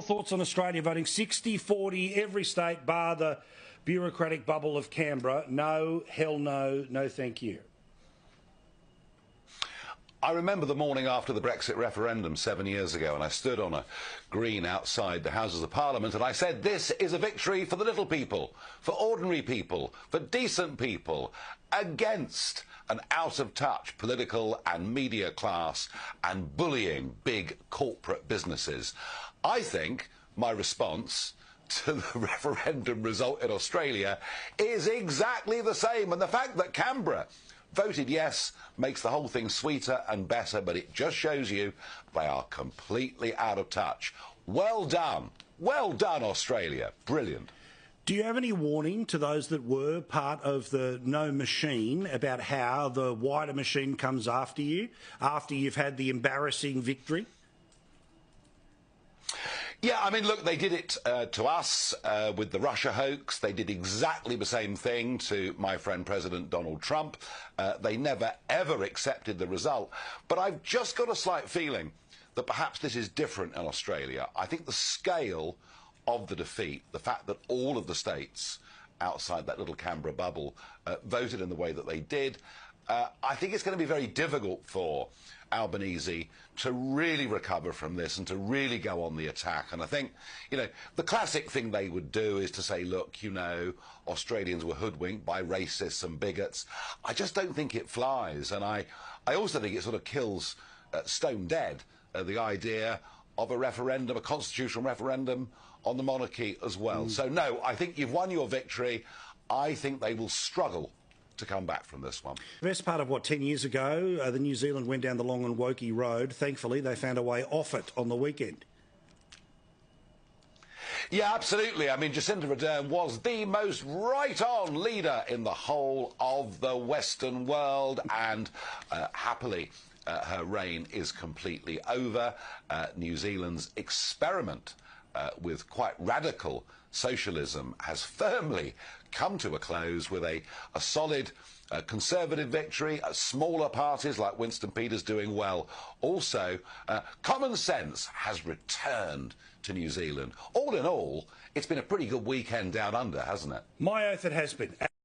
Thoughts on Australia voting 60-40, every state bar the bureaucratic bubble of Canberra? No, hell no, no thank you. I remember the morning after the Brexit referendum 7 years ago, and I stood on a green outside the Houses of Parliament and I said, this is a victory for the little people, for ordinary people, for decent people, against an out-of-touch political and media class and bullying big corporate businesses. I think my response to the referendum result in Australia is exactly the same, and the fact that Canberra voted yes makes the whole thing sweeter and better, but it just shows you they are completely out of touch. Well done, Australia. Brilliant. Do you have any warning to those that were part of the no machine about how the wider machine comes after you, after you've had the embarrassing victory? Yeah, I mean, look, they did it to us with the Russia hoax. They did exactly the same thing to my friend President Donald Trump. They never, ever accepted the result. But I've just got a slight feeling that perhaps this is different in Australia. I think the scale of the defeat, the fact that all of the states outside that little Canberra bubble voted in the way that they did, I think it's going to be very difficult for Albanese to really recover from this and to really go on the attack. And I think, you know, the classic thing they would do is to say, look, you know, Australians were hoodwinked by racists and bigots. I just don't think it flies. And I also think it sort of kills stone dead the idea of a referendum, a constitutional referendum on the monarchy as well. So, no, I think you've won your victory. I think they will struggle to come back from this one. The best part of, 10 years ago, the New Zealand went down the long and wokey road. Thankfully, they found a way off it on the weekend. Yeah, absolutely. I mean, Jacinda Ardern was the most right-on leader in the whole of the Western world, and happily, her reign is completely over. New Zealand's experiment with quite radical socialism has firmly come to a close with a solid conservative victory, smaller parties like Winston Peters doing well. Also, common sense has returned to New Zealand. All in all, it's been a pretty good weekend down under, hasn't it? My oath, it has been.